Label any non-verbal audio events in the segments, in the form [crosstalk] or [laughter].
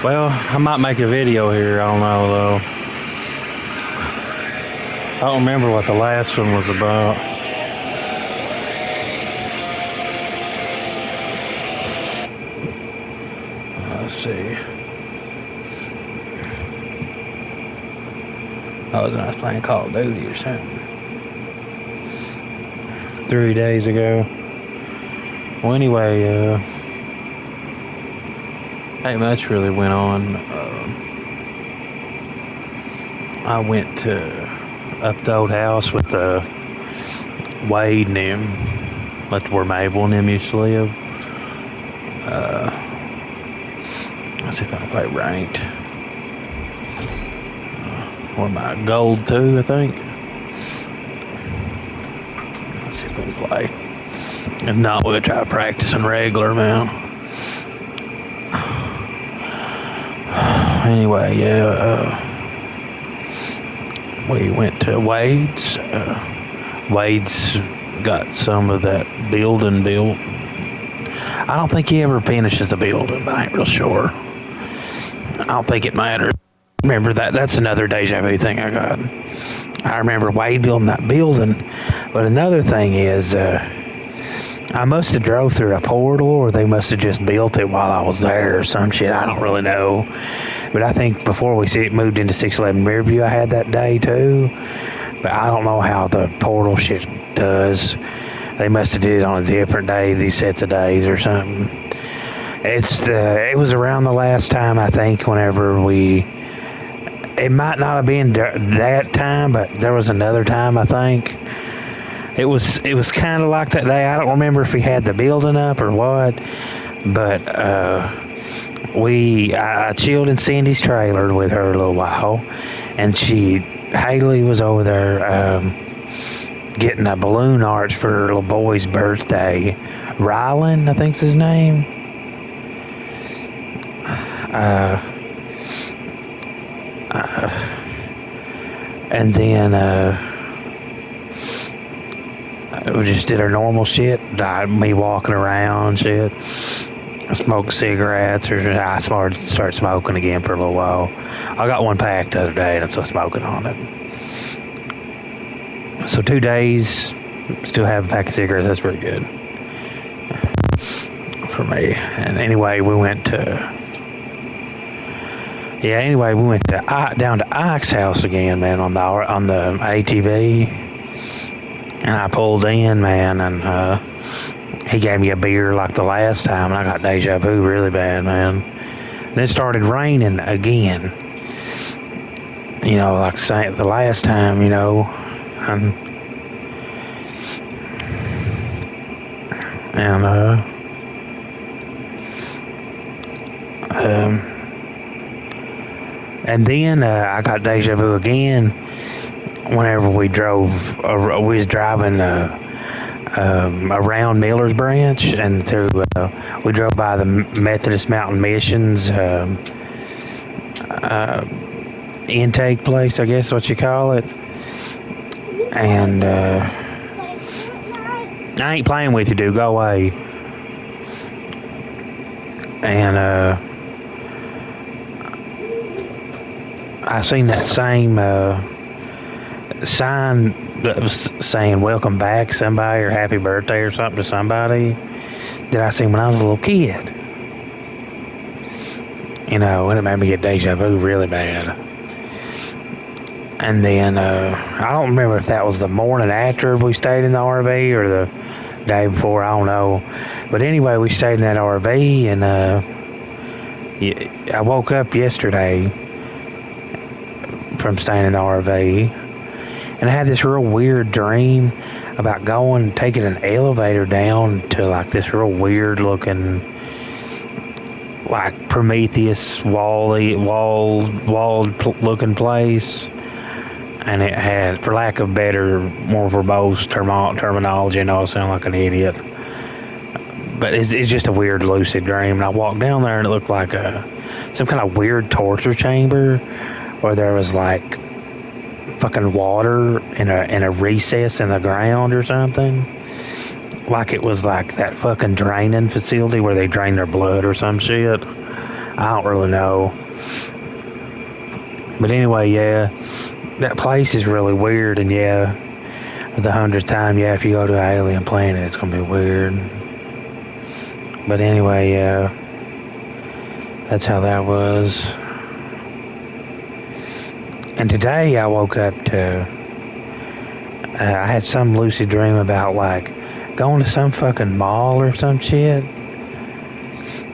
Well, I might make a video here. I don't know though. I don't remember what the last one was about. Let's see. I was playing Call of Duty or something 3 days ago. Well, anyway, ain't much really went on. I went to up the old house with Wade and him. That's where Mabel and him used to live. Let's see if I can play ranked. Or my gold 2, I think. Let's see if we can play. If not, we'll try practicing regular, man. Anyway, yeah, we went to Wade's. Wade's got some of that building built. I don't think he ever finishes the building, but I ain't real sure. I don't think it matters. Remember that's another deja vu thing I got. I remember Wade building that building, but another thing is, I must have drove through a portal, or they must have just built it while I was there, or some shit. I don't really know. But I think before we moved into 611 Riverview, I had that day too. But I don't know how the portal shit does. They must have did it on a different day, these sets of days or something. It was around the last time, I think, whenever it might not have been that time, but there was another time, I think. It was kind of like that day. I don't remember if we had the building up or what, but I chilled in Cindy's trailer with her a little while, and Haley was over there getting a balloon arch for her little boy's birthday. Rylan, I think's his name. And then we just did our normal shit. Me walking around and shit. Smoke cigarettes, or I started smoking again for a little while. I got one packed the other day and I'm still smoking on it. So 2 days, still have a pack of cigarettes. That's pretty good for me. And anyway, we went down to Ike's house again, man, on the ATV. And I pulled in, man, and he gave me a beer like the last time, and I got deja vu really bad, man. And it started raining again. You know, like the last time, you know. And then I got deja vu again whenever we was driving around Miller's Branch and through, we drove by the Methodist Mountain Missions intake place, I guess what you call it. And I ain't playing with you, dude. Go away. And I seen that same sign that was saying welcome back somebody or happy birthday or something to somebody that I seen when I was a little kid. You know, and it made me get deja vu really bad. And then I don't remember if that was the morning after we stayed in the RV or the day before, I don't know. But anyway, we stayed in that RV, and I woke up yesterday from staying in the RV, and I had this real weird dream about taking an elevator down to like this real weird looking, like Prometheus walled looking place. And it had, for lack of better, more verbose terminology, and I sound like an idiot. But it's just a weird lucid dream. And I walked down there and it looked like some kind of weird torture chamber where there was like fucking water in a recess in the ground or something. Like it was like that fucking draining facility where they drain their blood or some shit. I don't really know. But anyway, yeah, that place is really weird, and yeah, for the 100th time, yeah, if you go to an alien planet, it's gonna be weird. But anyway, yeah, that's how that was. And today I woke up to, I had some lucid dream about like going to some fucking mall or some shit.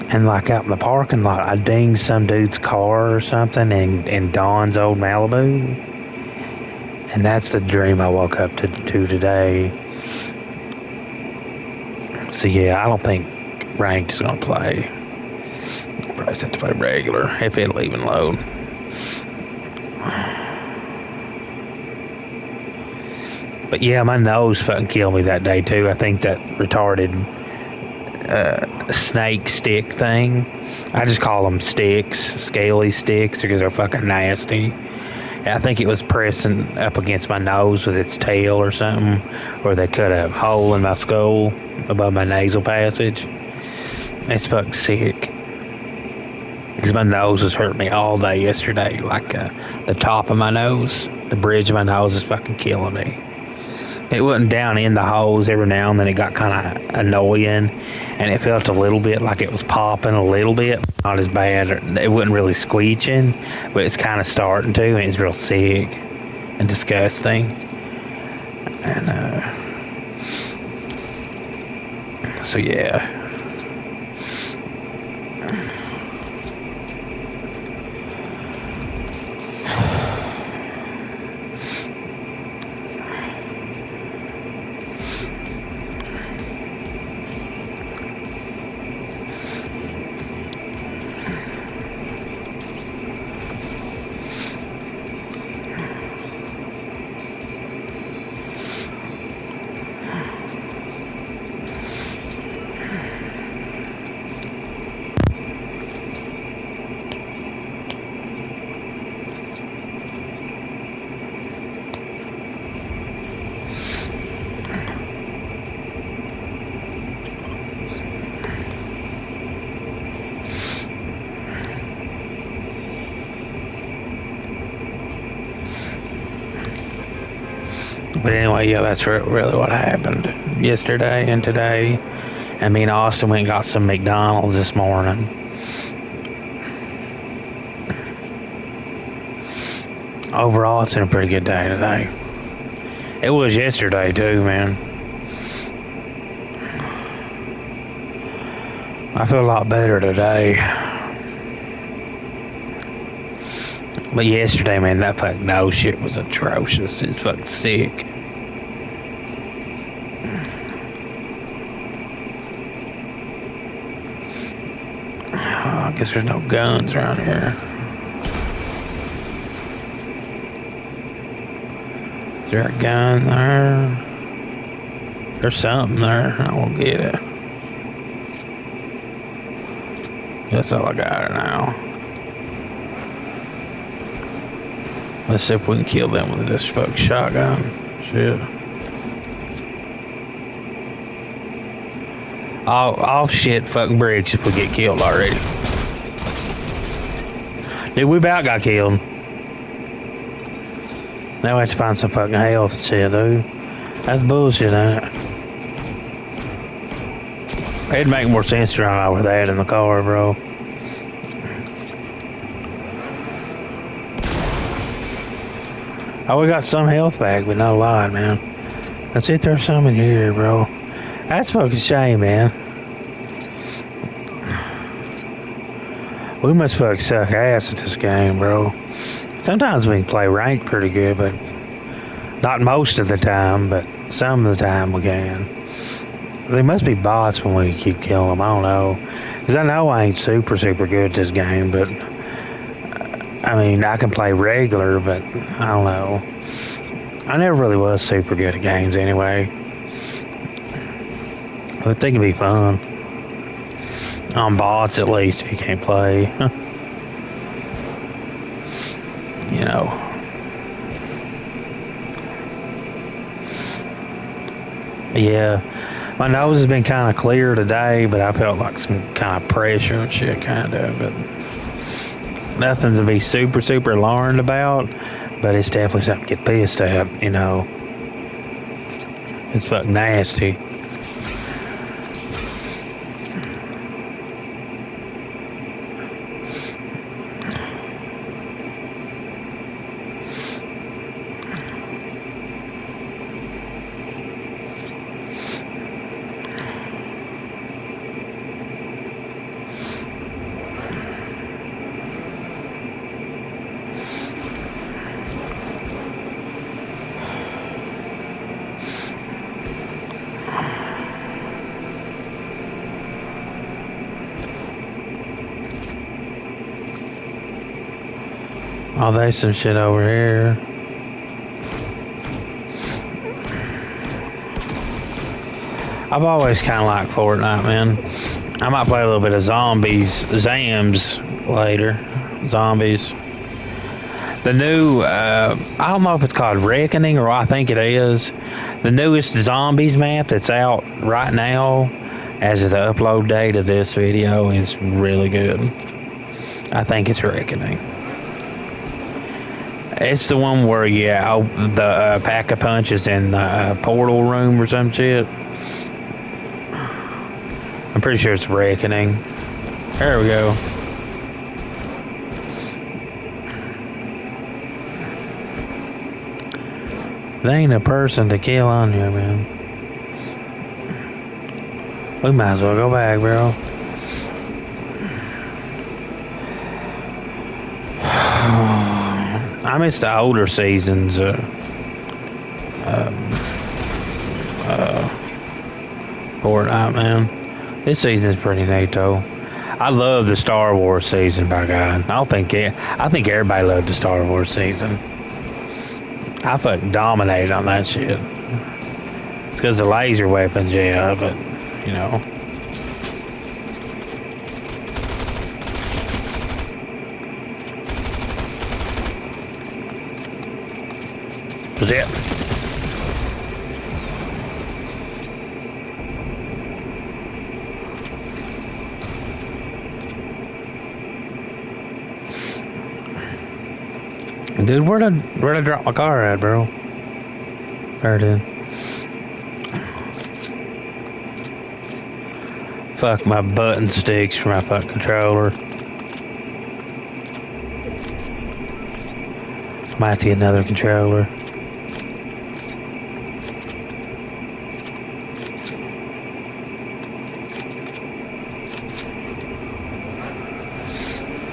And like out in the parking lot, I dinged some dude's car or something in Don's old Malibu. And that's the dream I woke up to today. So yeah, I don't think ranked is gonna play. Probably have to play regular if it'll even load. But yeah, my nose fucking killed me that day too. I think that retarded snake stick thing. I just call them sticks, scaly sticks, because they're fucking nasty. I think it was pressing up against my nose with its tail or something, or they cut a hole in my skull above my nasal passage. It's fucking sick. Because my nose was hurting me all day yesterday. Like the top of my nose, the bridge of my nose is fucking killing me. It wasn't down in the holes. Every now and then it got kind of annoying, and it felt a little bit like it was popping a little bit. Not as bad. It wasn't really squeeching, but it's kind of starting to, and it's real sick and disgusting. And so yeah. But anyway, yeah, that's really what happened yesterday and today. And me and Austin went and got some McDonald's this morning. Overall, it's been a pretty good day today. It was yesterday too, man. I feel a lot better today. But yesterday, man, that fucking nose shit was atrocious. It's fucking sick. I guess there's no guns around here. Is there a gun there? There's something there. I won't get it. That's all I got now. Let's see if we can kill them with this fucking shotgun. Shit. Oh shit, fucking bricks if we get killed already. Dude, we about got killed. Now we have to find some fucking health and shit, dude. That's bullshit, ain't it? It'd make more sense to run over that in the car, bro. Oh, we got some health back, but not a lot, man. Let's see if there's some in here, bro. That's fucking shame, man. We must fucking suck ass at this game, bro. Sometimes we can play ranked pretty good, but not most of the time, but some of the time we can. They must be bots when we keep killing them. I don't know. Because I know I ain't super good at this game, but I mean, I can play regular, but I don't know. I never really was super good at games anyway. But they can be fun. On bots, at least, if you can't play. You know. Yeah. My nose has been kind of clear today, but I felt like some kind of pressure and shit, kind of. But Nothing to be super alarmed about, but it's definitely something to get pissed at, you know. It's fucking nasty. Oh, there's some shit over here. I've always kind of liked Fortnite, man. I might play a little bit of Zams later. Zombies. The new, I don't know if it's called Reckoning or I think it is. The newest Zombies map that's out right now, as of the upload date of this video, is really good. I think it's Reckoning. It's the one where, yeah, the pack-a-punch is in the portal room or some shit. I'm pretty sure it's Reckoning. There we go. There ain't a person to kill on here, man. We might as well go back, bro. I miss the older seasons. Fortnite, man. This season's pretty neat, though. I love the Star Wars season, by God. I think everybody loved the Star Wars season. I fucking dominated on that shit. It's because the laser weapons, yeah, but, you know. Was it? Dude, where'd I drop my car at, bro? There it is. Fuck my button sticks for my fucking controller. Might have to get another controller.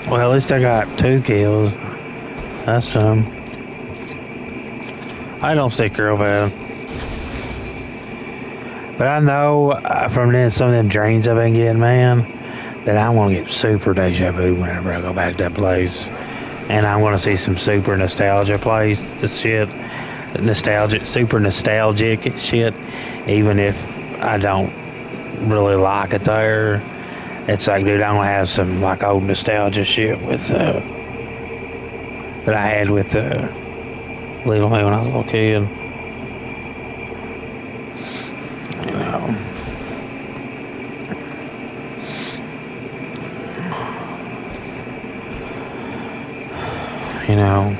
Well, at least I got 2 kills. That's some. I don't stick real bad. But I know from some of them dreams I've been getting, man, that I want to get super deja vu whenever I go back to that place. And I want to see some super nostalgia place. This shit. Super nostalgic shit. Even if I don't really like it there. It's like, dude, I'm going to have some like old nostalgia shit with, that I had with Little Me when I was a little kid. You know. You know.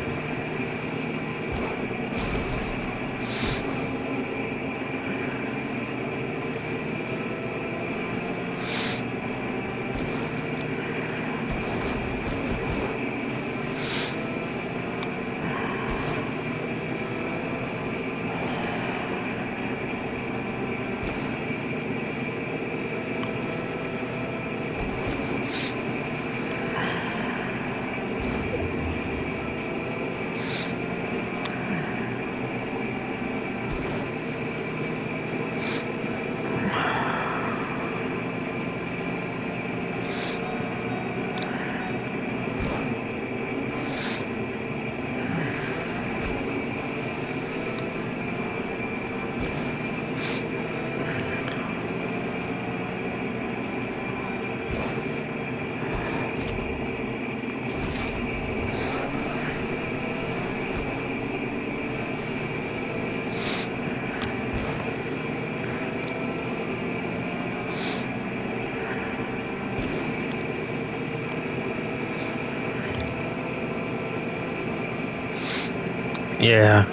Yeah.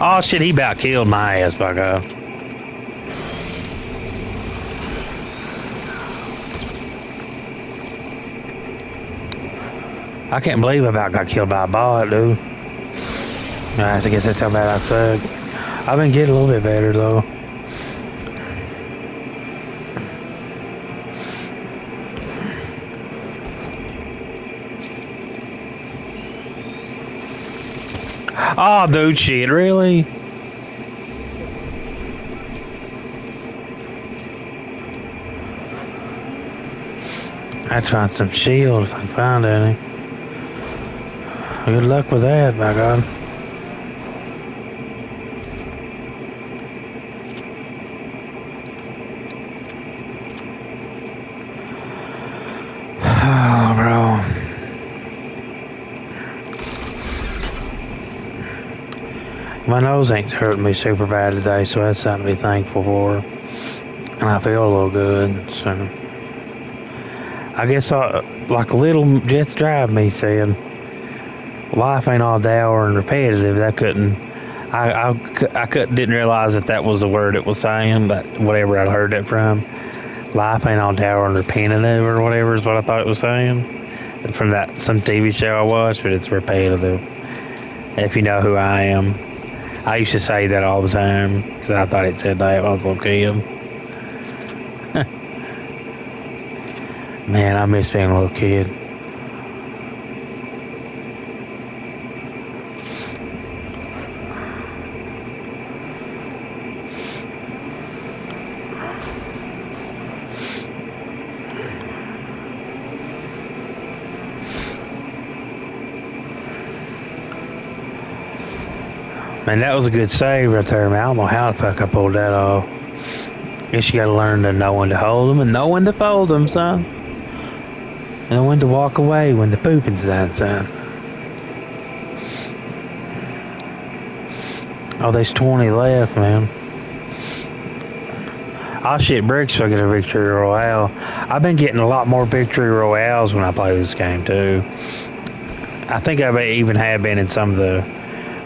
Oh shit, he about killed my ass, by God. I can't believe I about got killed by a bot, dude. I guess that's how bad I suck. I've been getting a little bit better, though. Oh, dude, shit, really? I'd find some shield if I can find any. Good luck with that, by God. Oh, bro. My nose ain't hurting me super bad today, so that's something to be thankful for. And I feel a little good, so. I guess like little Jets Drive me said, life ain't all dour and repetitive. I didn't realize that was the word it was saying, but whatever I'd heard it from. Life ain't all dour and repetitive or whatever is what I thought it was saying. From some TV show I watched, but it's repetitive. If you know who I am. I used to say that all the time because I thought it said that when I was a little kid. Man, I miss being a little kid. Man, that was a good save right there, man. I don't know how the fuck I pulled that off. Guess you gotta learn to know when to hold them and know when to fold them, son. And when to walk away when the pooping's done, son. Oh, there's 20 left, man. Oh shit, Bricks will get a victory royale. I've been getting a lot more victory royales when I play this game, too. I think I even have been in some of the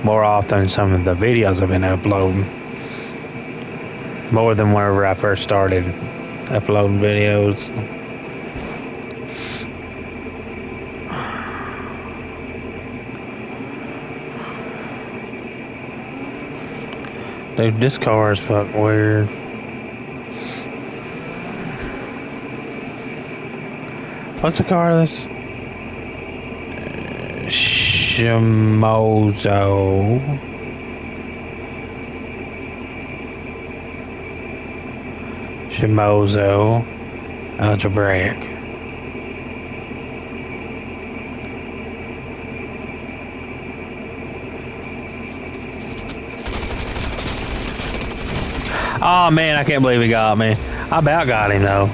more often in some of the videos I've been uploading. More than whenever I first started uploading videos. Dude, this car is fucking weird. What's the car that's... Shimozo Algebraic. Oh man, I can't believe he got me. I about got him though.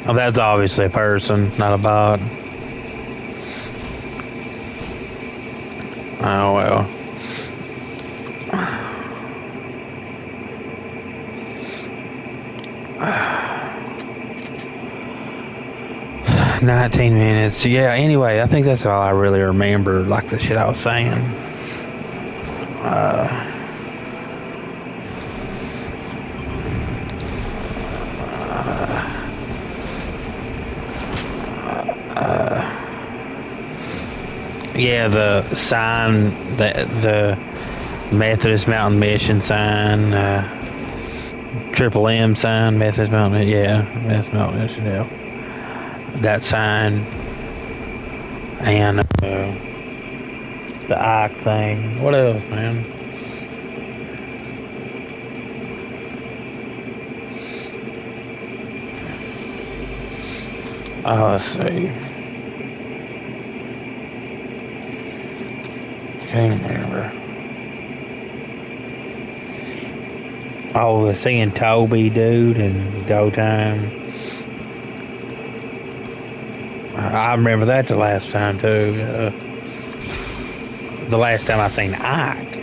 Oh, that's obviously a person, not a bot. Oh well. [sighs] 19 minutes. Yeah, anyway, I think that's all I really remember, like the shit I was saying. Yeah, the sign, the Methodist Mountain Mission sign, Triple M sign, Methodist Mountain, yeah, Methodist Mountain Mission, yeah. That sign, and the Ike thing. What else, man? Oh, let's see. Can't remember. Oh, the seeing Toby dude and Go Time. I remember that the last time too. The last time I seen Ike.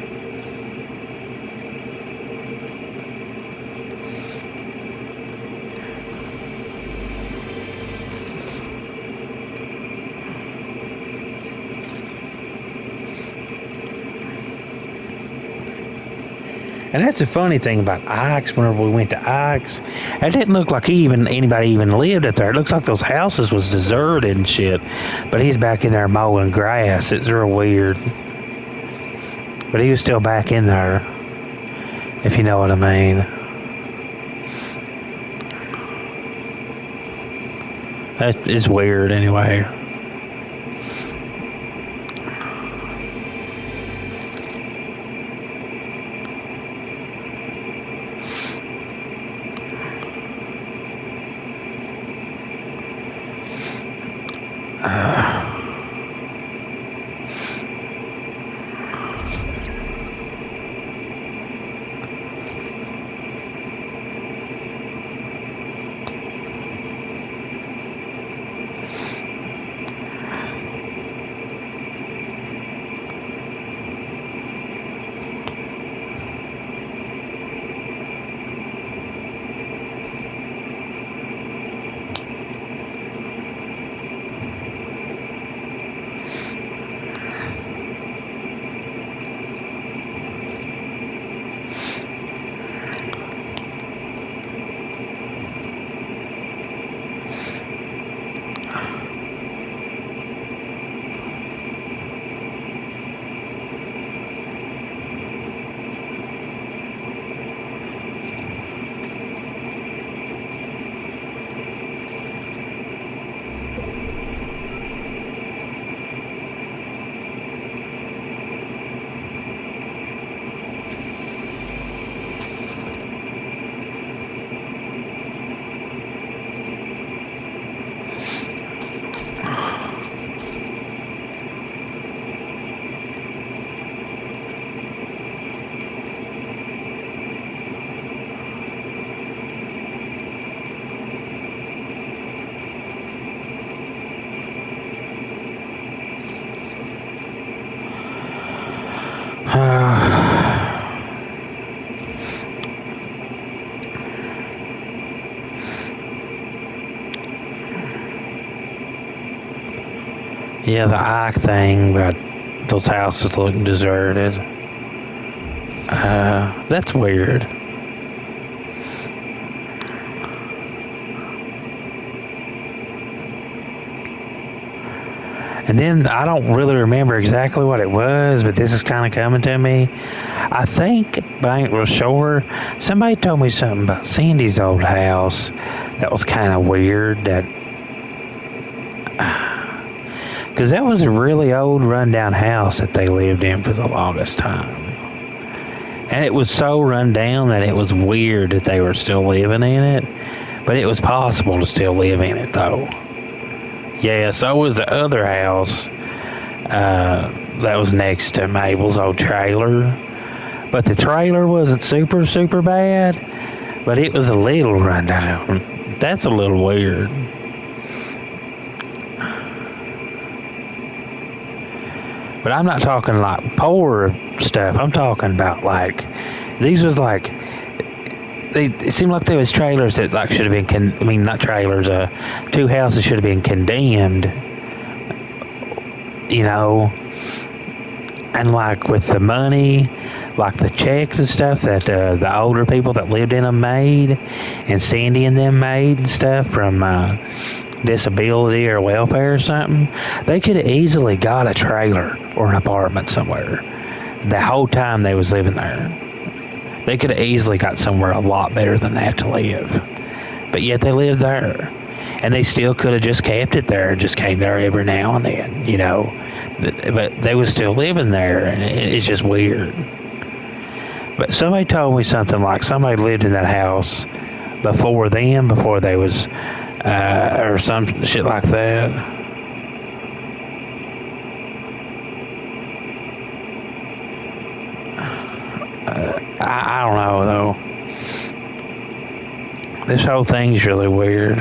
And that's the funny thing about Ike's. Whenever we went to Ike's, it didn't look like anybody even lived up there. It looks like those houses was deserted and shit. But he's back in there mowing grass. It's real weird. But he was still back in there, if you know what I mean. That is weird anyway. Yeah, the Ike thing, but those houses looking deserted. That's weird. And then I don't really remember exactly what it was, but this is kind of coming to me. I think, but I ain't real sure. Somebody told me something about Sandy's old house that was kind of weird. Because that was a really old, rundown house that they lived in for the longest time. And it was so run down that it was weird that they were still living in it. But it was possible to still live in it, though. Yeah, so was the other house that was next to Mabel's old trailer. But the trailer wasn't super, super bad. But it was a little rundown. That's a little weird. But I'm not talking like poor stuff. I'm talking about like, these was like, it seemed like there was trailers that like should have been, not trailers, two houses should have been condemned, you know, and like with the money, like the checks and stuff that the older people that lived in them made, and Sandy and them made and stuff from disability or welfare or something, they could have easily got a trailer or an apartment somewhere the whole time they was living there. They could have easily got somewhere a lot better than that to live. But yet they lived there. And they still could have just kept it there and just came there every now and then, you know. But they was still living there, and it's just weird. But somebody told me something like somebody lived in that house before them, before they was, or some shit like that. This whole thing's really weird.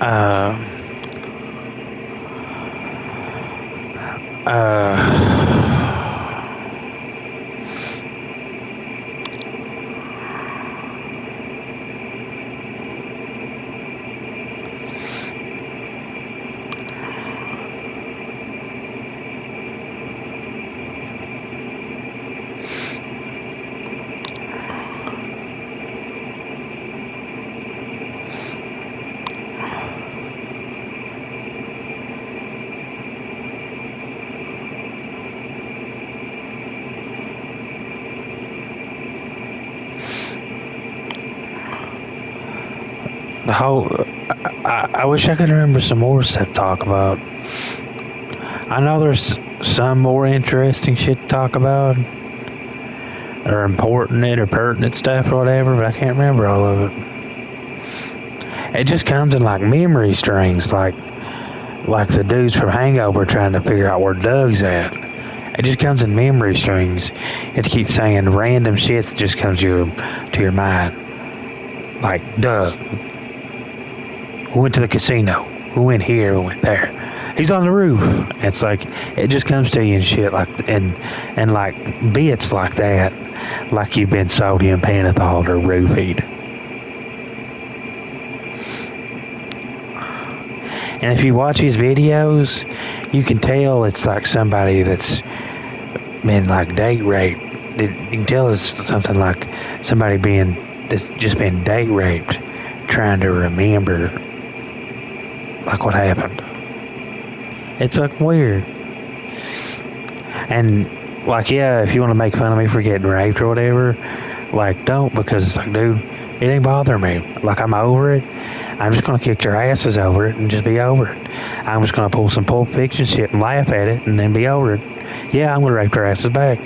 Uh, the whole. I wish I could remember some more stuff to talk about. I know there's some more interesting shit to talk about, or important or pertinent stuff or whatever, but I can't remember all of it. It just comes in like memory strings, like the dudes from Hangover trying to figure out where Doug's at. It just comes in memory strings. You have to keep saying random shit that just comes to your mind. Like, Doug. We went to the casino. We went here, we went there. He's on the roof. It's like, it just comes to you and shit, like, and like bits like that, like you've been sodium pentothal or roofied. And if you watch his videos, you can tell it's like somebody that's been like date raped. You can tell it's something like somebody that's just been date raped, trying to remember like what happened. It's fucking weird. And like, yeah, if you want to make fun of me for getting raped or whatever, like, don't, because it's like, dude, it ain't bothering me. Like, I'm over it. I'm just gonna kick your asses over it and just be over it. I'm just gonna pull some Pulp Fiction shit and laugh at it and then be over it. Yeah, I'm gonna rape their asses back.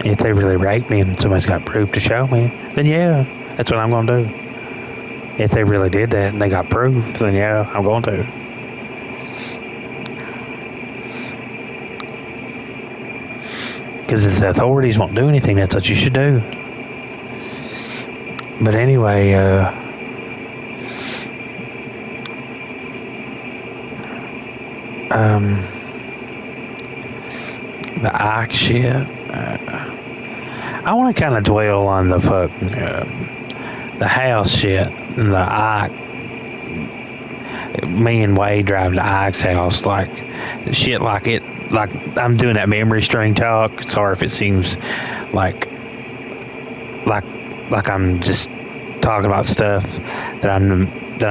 If they really rape me and somebody's got proof to show me, then yeah, that's what I'm gonna do. If they really did that and they got proof, then yeah, I'm going to. Because if the authorities won't do anything, that's what you should do. But anyway, the Ike shit. I want to kind of dwell on the fucking the house shit and the Ike. Me and Wade driving to Ike's house, like shit, like it, like I'm doing that memory string talk. Sorry if it seems like I'm just talking about stuff that I'm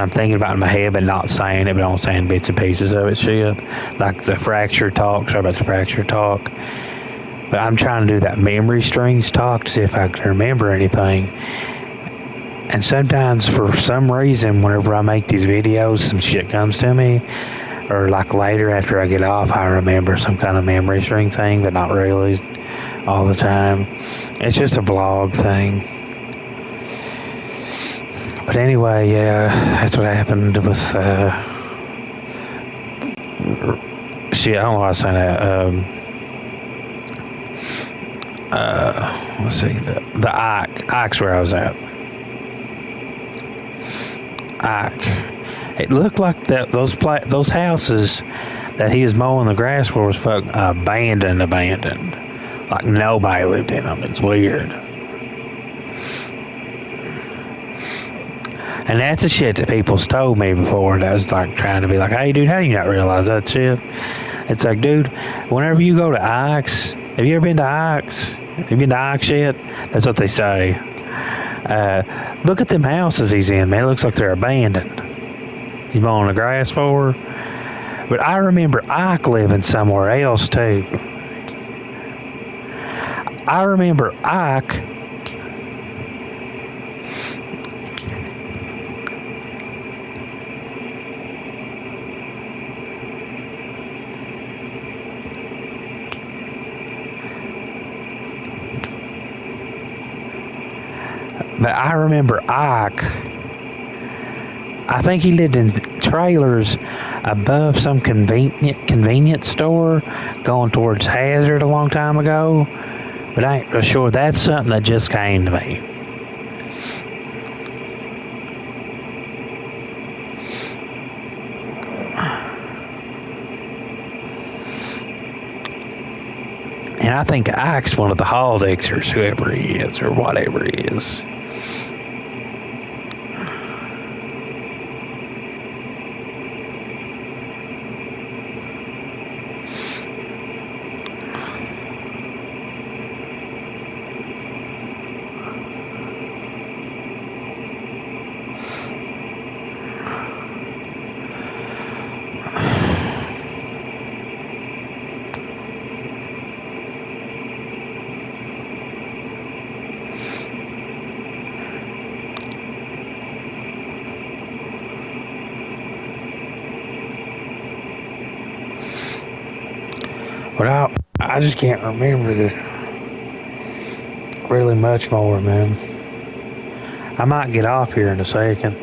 thinking about in my head, but not saying it, but I'm saying bits and pieces of it. Shit, like the fracture talk. Sorry about the fracture talk. But I'm trying to do that memory strings talk to see if I can remember anything. And sometimes, for some reason, whenever I make these videos, some shit comes to me. Or like later after I get off, I remember some kind of memory string thing, but not really all the time. It's just a vlog thing. But anyway, yeah, that's what happened with, shit, I don't know why I was saying that. Let's see, the Ike's where I was at. Ike. It looked like those houses that he was mowing the grass for was fucking abandoned. Like nobody lived in them. It's weird. And that's the shit that people's told me before. That was like trying to be like, hey, dude, how do you not realize that shit? It's like, dude, whenever you go to Ike's, have you ever been to Ike's? Have you been to Ike's yet? That's what they say. Look at them houses he's in, man. It looks like they're abandoned. He's mowing the grass for. But I remember Ike living somewhere else, too. I remember Ike But I remember Ike. I think he lived in trailers above some convenience store going towards Hazard a long time ago. But I ain't real sure. That's something that just came to me. And I think Ike's one of the hall dexers, whoever he is, or whatever he is. But I just can't remember really much more, man. I might get off here in a second.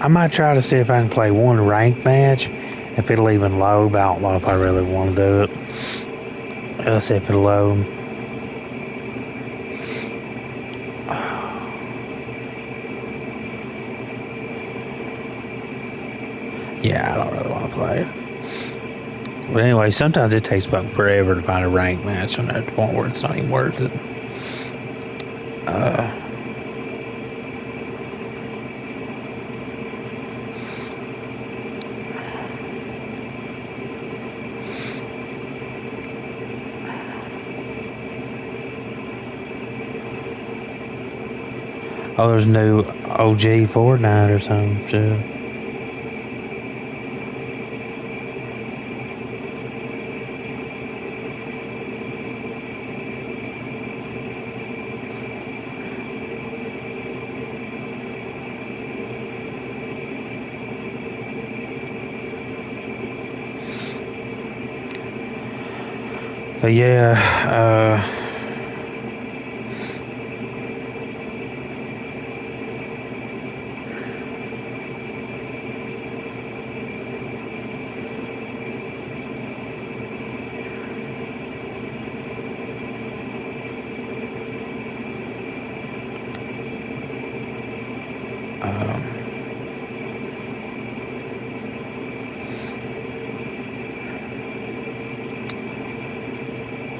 I might try to see if I can play one ranked match, if it'll even load, but I don't know if I really want to do it. Let's see if it'll load. Yeah, I don't really want to play it. But anyway, sometimes it takes about forever to find a ranked match on that point where it's not even worth it. Oh, there's new OG Fortnite or something too. But yeah,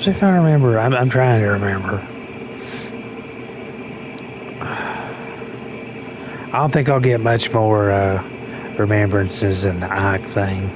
see if I remember. I'm trying to remember. I don't think I'll get much more remembrances in the Ike thing.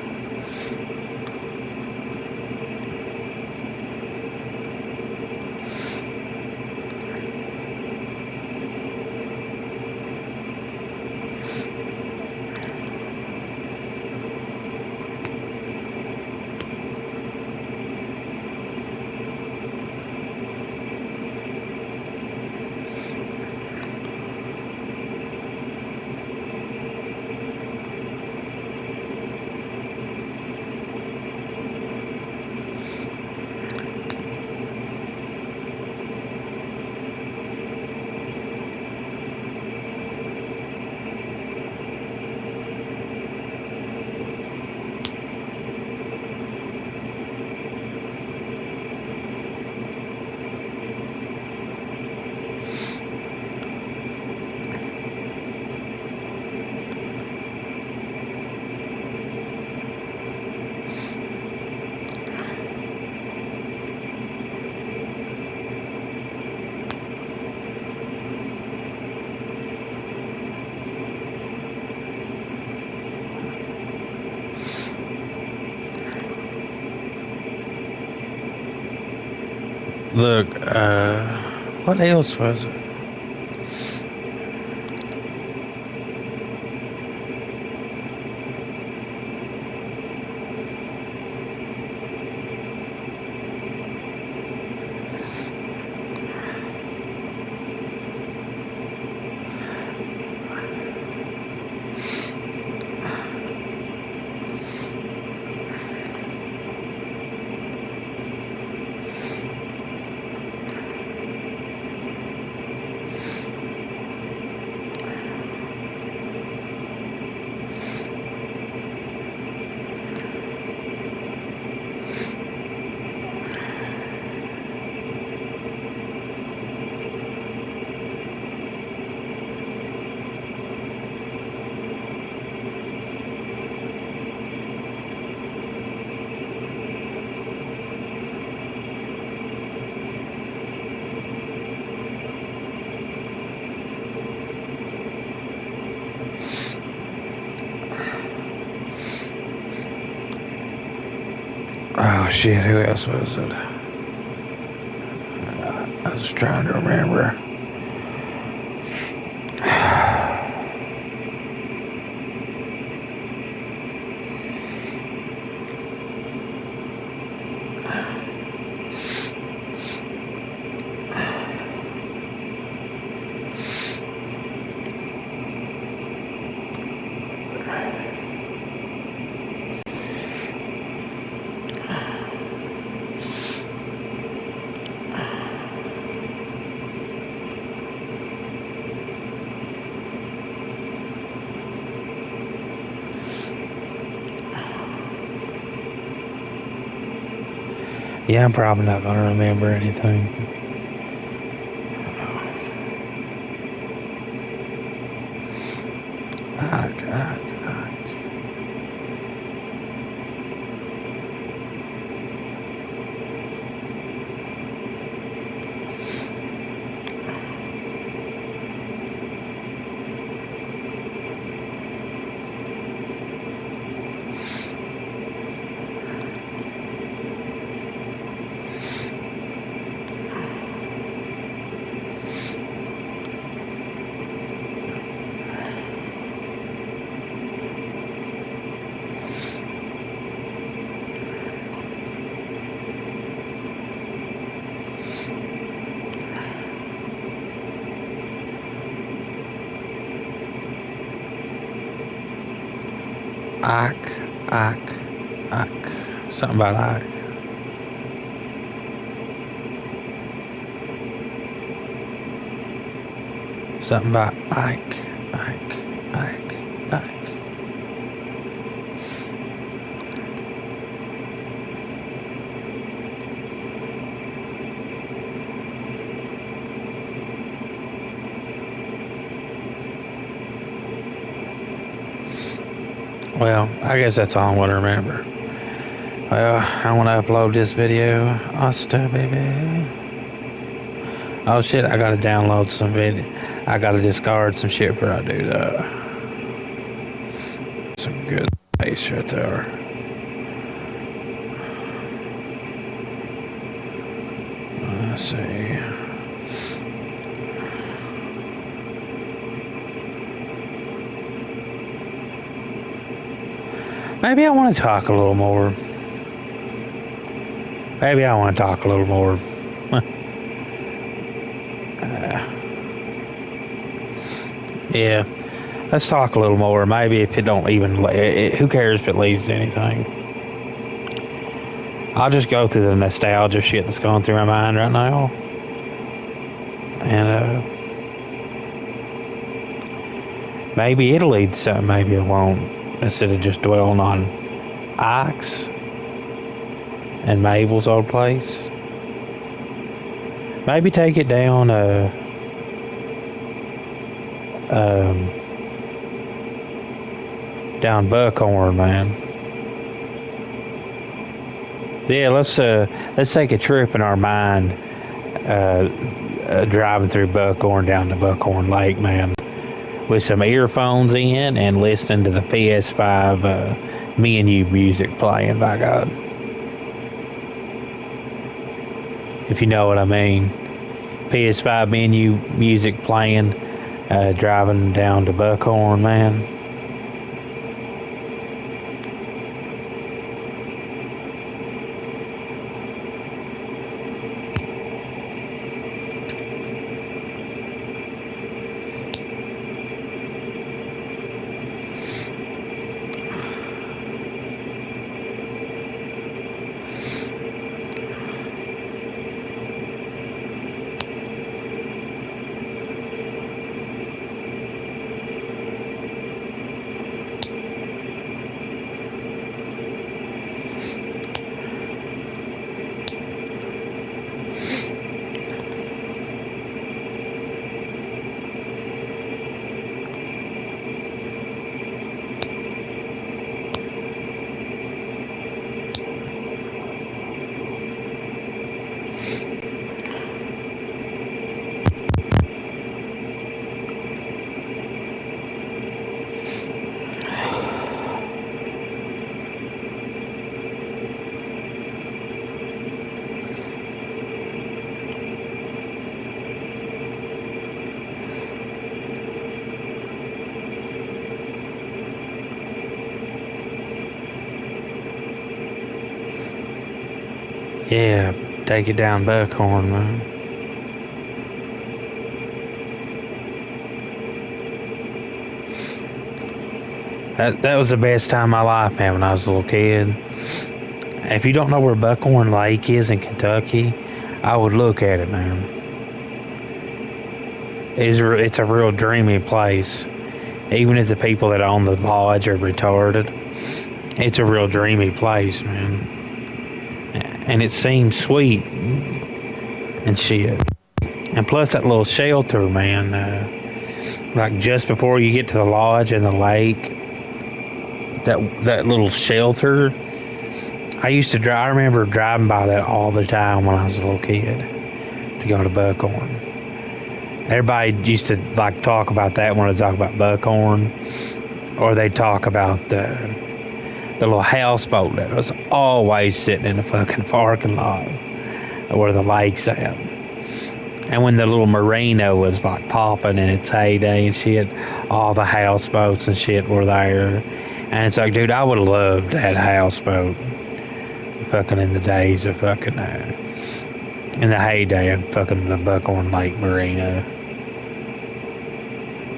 Look, what else was it? Oh shit, who else was it? I was trying to remember. Yeah, I'm probably not gonna remember anything. Ike. Something about Ike. Something about Ike. Well, I guess that's all I'm gonna remember. Well, I want to upload this video. Asta, baby. Oh shit, I gotta download some video. I gotta discard some shit before I do that. Some good space right there. Let's see. Maybe I want to talk a little more. Yeah, let's talk a little more. Maybe if it don't even, who cares if it leads to anything? I'll just go through the nostalgia shit that's going through my mind right now, and maybe it'll lead to something. Maybe it won't. Instead of just dwelling on Ike's and Mabel's old place, maybe take it down. Down Buckhorn, man. Yeah, let's take a trip in our mind, driving through Buckhorn down to Buckhorn Lake, man, with some earphones in and listening to the PS5 Me and You music playing. By God, if you know what I mean, PS5 Me and You music playing, driving down to Buckhorn, man. Yeah, take it down Buckhorn, man. That was the best time of my life, man, when I was a little kid. If you don't know where Buckhorn Lake is in Kentucky, I would look at it, man. It's a real dreamy place. Even if the people that own the lodge are retarded, it's a real dreamy place, man. And it seems sweet and shit. And plus that little shelter, man. Like just before you get to the lodge and the lake, that little shelter. I used to drive. I remember driving by that all the time when I was a little kid to go to Buckhorn. Everybody used to like talk about that when they talk about Buckhorn, or they talk about the little houseboat that was always sitting in the fucking parking lot where the lake's at. And when the little marina was like popping in its heyday and shit, all the houseboats and shit were there. And it's like, dude, I would have loved that houseboat fucking in the days of fucking, in the heyday of fucking the Buckhorn Lake Marina.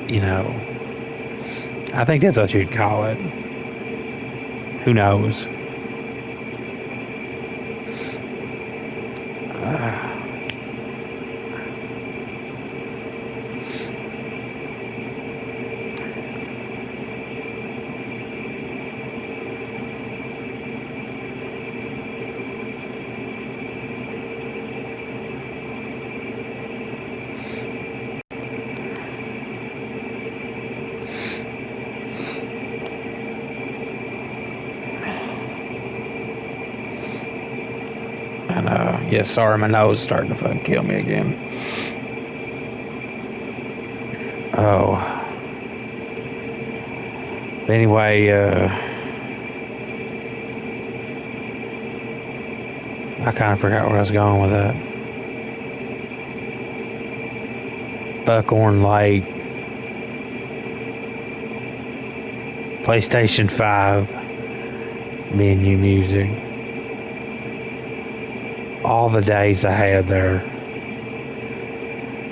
You know, I think that's what you'd call it. Who knows? And yeah, sorry, my nose is starting to fucking kill me again. Oh. Anyway, I kind of forgot where I was going with that. Buckhorn Lake, PlayStation 5, menu music. All the days I had there.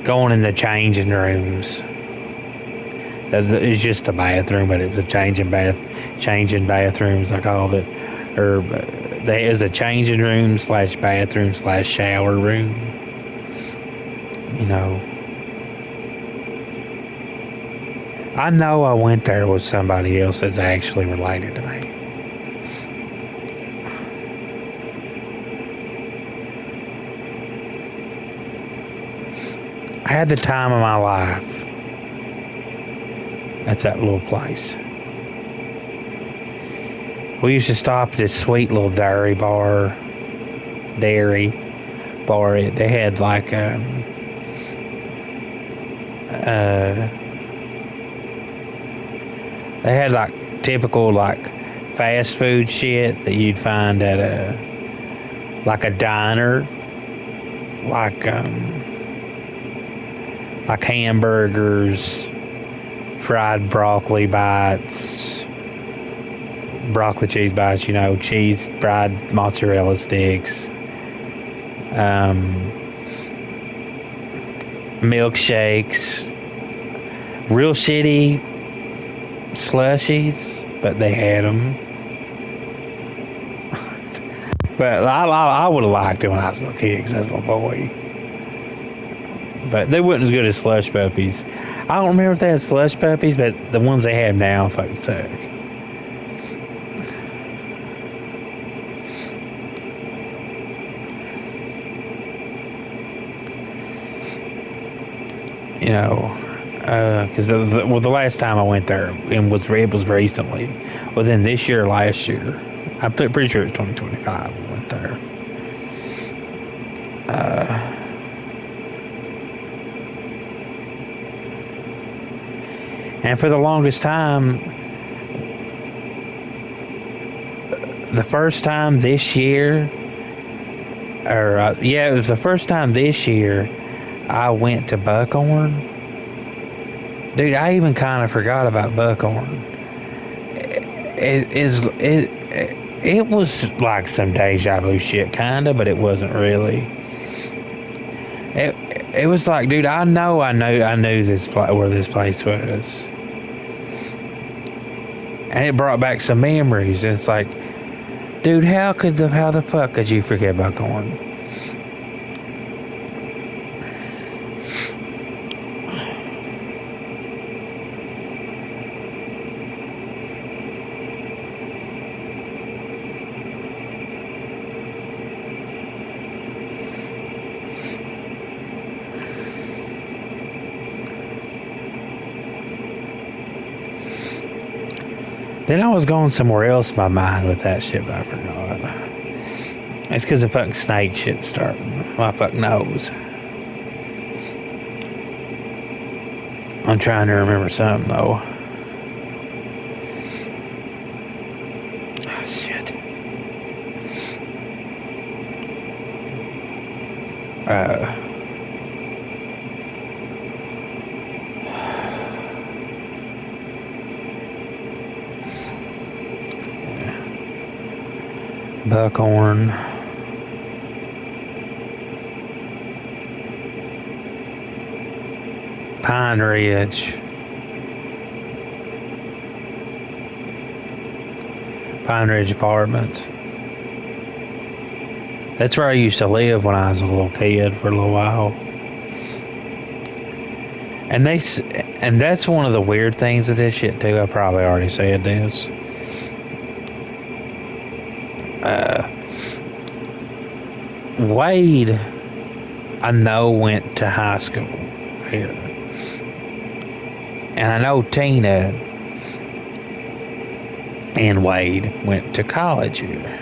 Going in the changing rooms. It's just a bathroom, but it's a changing bathrooms, I called it. Or there is a changing room / bathroom / shower room. You know. I know I went there with somebody else that's actually related to me. I had the time of my life at that little place. We used to stop at this sweet little dairy bar. They had like they had like typical like fast food shit that you'd find at a diner, like hamburgers, fried broccoli bites, broccoli cheese bites, cheese fried mozzarella sticks, milkshakes, real shitty slushies, but they had them. But I would have liked it when I was a kid because I was a little boy. But they weren't as good as slush puppies. I don't remember if they had slush puppies, but the ones they have now fucking suck. Because the last time I went there, it was recently, within this year or last year. I'm pretty sure it's 2025 we went there. And for the longest time, the first time this year, it was the first time this year I went to Buckhorn. Dude, I even kind of forgot about Buckhorn. It was like some deja vu shit, kinda, but it wasn't really. It it was like, dude, I knew where this place was, and it brought back some memories. And it's like, dude, how the fuck could you forget Buckhorn? Then I was going somewhere else in my mind with that shit, but I forgot. It's because the fucking snake shit starting. My fucking nose. I'm trying to remember something though. Oh, shit. Buckhorn. Pine Ridge. Pine Ridge Apartments. That's where I used to live when I was a little kid for a little while. And that's one of the weird things of this shit too. I probably already said this. Wade, I know, went to high school here. And I know Tina and Wade went to college here.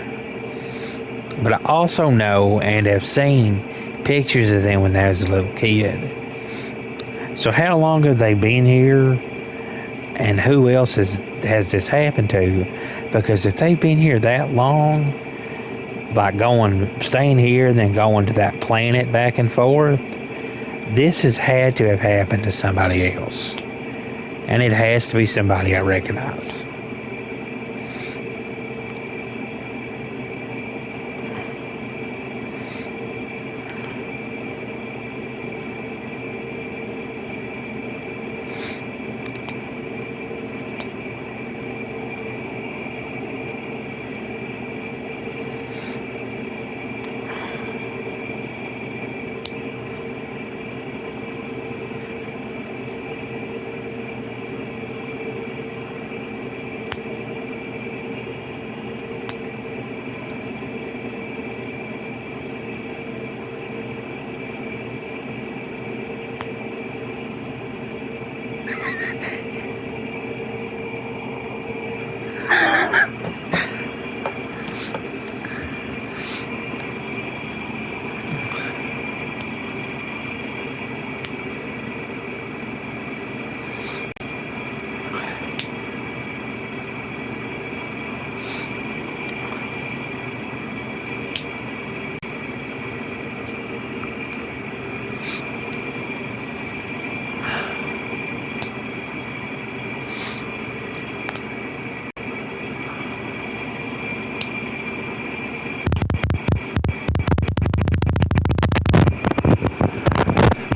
But I also know and have seen pictures of them when they was a little kid. So how long have they been here? And who else has this happened to? Because if they've been here that long, like staying here and then going to that planet back and forth, this has had to have happened to somebody else. And it has to be somebody I recognize.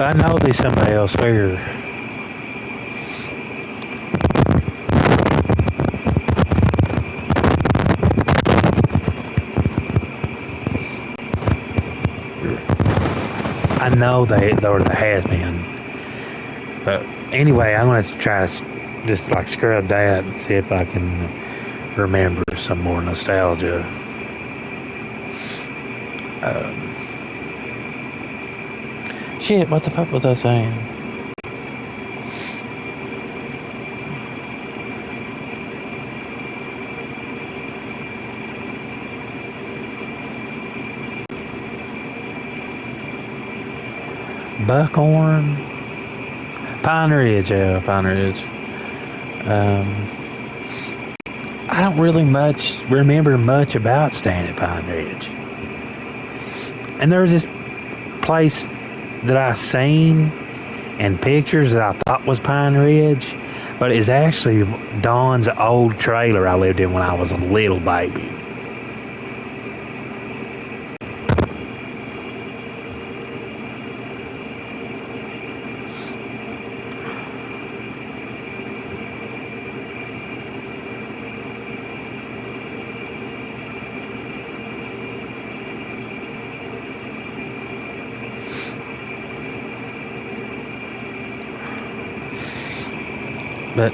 But I know there's somebody else here. I know there has been. But anyway, I'm going to try to just like scrub that and see if I can remember some more nostalgia. Shit, what the fuck was I saying? Buckhorn? Pine Ridge, yeah, Pine Ridge. I don't really remember much about staying at Pine Ridge. And there was this place that I seen in pictures that I thought was Pine Ridge, but it's actually Don's old trailer I lived in when I was a little baby. But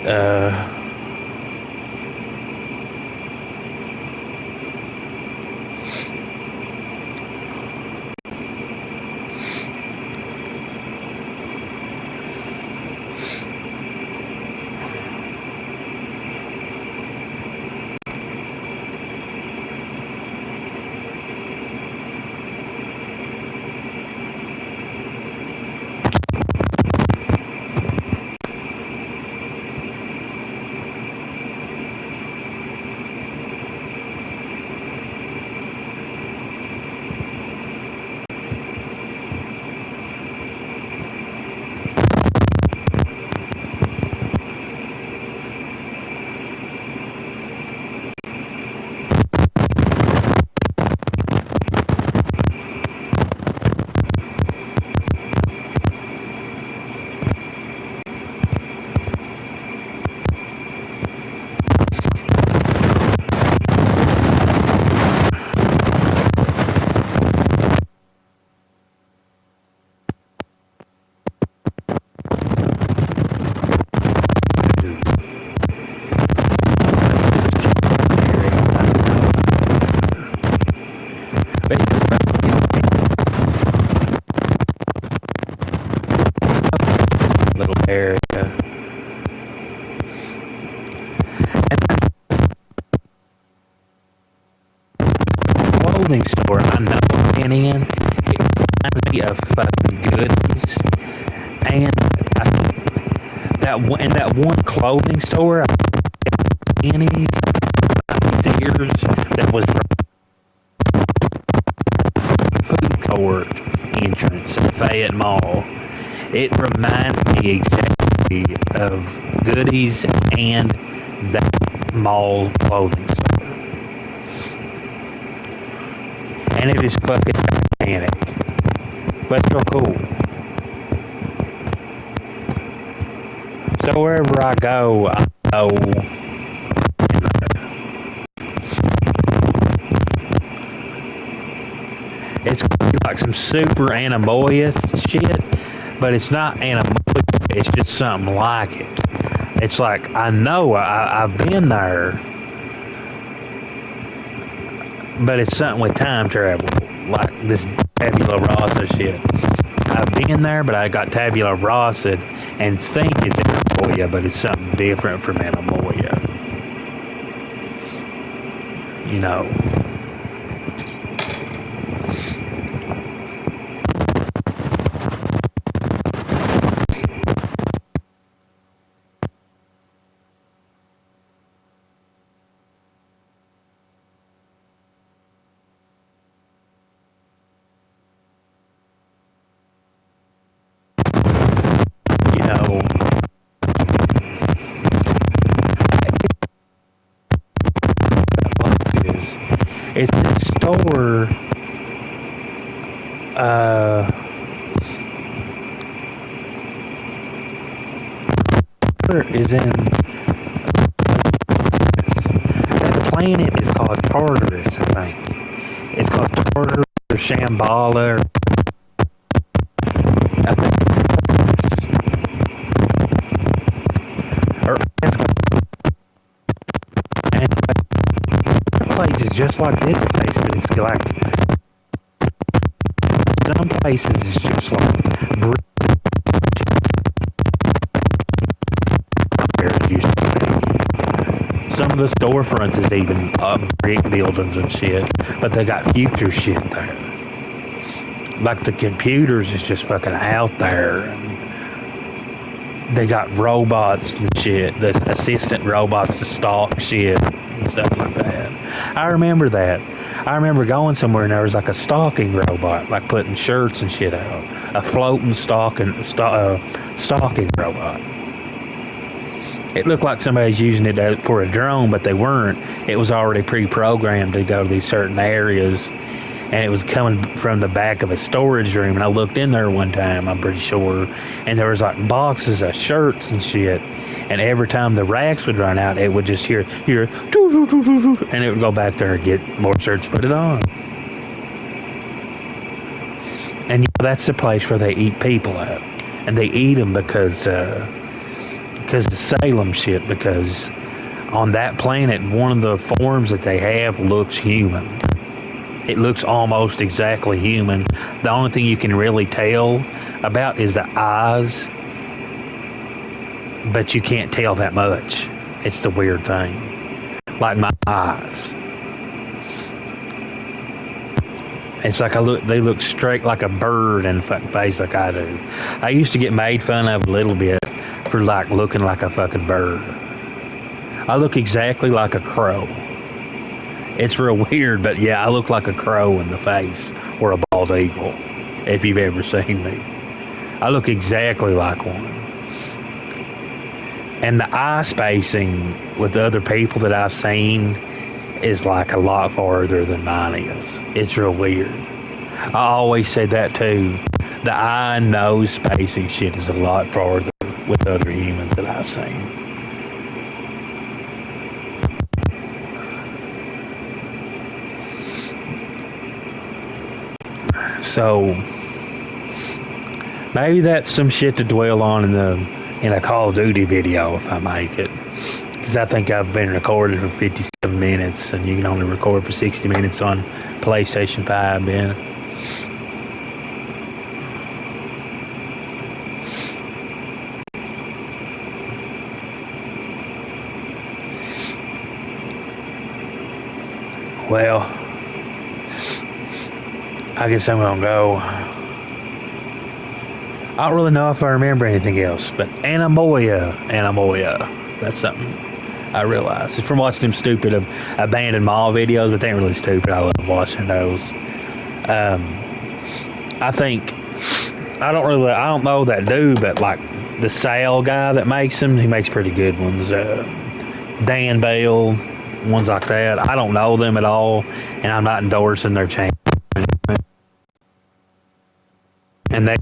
little area. Clothing store I know I've been in. It reminds me of fucking Goodies, and that one clothing store, Annie's, Sears, that was food court entrance at Fayette Mall. It reminds me exactly of Goodies and that mall clothing store, and it is fucking gigantic, but it's real cool. So wherever I go, I go. It's like some super anemoia shit, but it's not anemoia. It's just something like it. It's like I know I've been there, but it's something with time travel, like this tabula rasa shit. I've been there, but I got tabula rasa and think it's anemoia, but it's something different from anemoia. You know. You know, it's a store. Is in the planet is called Tartarus, I think. It's called Tartarus or Shambhala. I think, or and some places just like this place, but it's like some places is just like where it used to be. Some of the storefronts is even brick buildings and shit, but they got future shit there. Like the computers is just fucking out there. And they got robots and shit, the assistant robots to stalk shit and stuff like that. I remember that. I remember going somewhere and there was like a stalking robot, like putting shirts and shit out. A floating stalking robot. It looked like somebody's using it for a drone, but they weren't. It was already pre-programmed to go to these certain areas, and it was coming from the back of a storage room. And I looked in there one time, I'm pretty sure, and there was like boxes of shirts and shit. And every time the racks would run out, it would just hear, and it would go back there and get more shirts, put it on. And that's the place where they eat people out, and they eat them because because the Salem shit, because on that planet, one of the forms that they have looks human. It looks almost exactly human. The only thing you can really tell about is the eyes, but you can't tell that much. It's the weird thing. Like my eyes. It's like they look straight like a bird in the fucking face like I do. I used to get made fun of a little bit for like looking like a fucking bird. I look exactly like a crow. It's real weird, but yeah, I look like a crow in the face or a bald eagle, if you've ever seen me. I look exactly like one. And the eye spacing with the other people that I've seen is like a lot farther than mine is. It's real weird. I always say that too. The eye and nose spacing shit is a lot farther with other humans that I've seen. So maybe that's some shit to dwell on in a Call of Duty video if I make it. Because I think I've been recording for 57 minutes, and you can only record for 60 minutes on PlayStation 5, man. Well, I guess I'm gonna go. I don't really know if I remember anything else, but anemoia. That's something I realized. It's from watching them stupid abandoned mall videos, but they ain't really stupid. I love watching those. I think I don't know that dude, but like the sale guy that makes them, he makes pretty good ones. Dan Bale, ones like that. I don't know them at all, and I'm not endorsing their channel. And they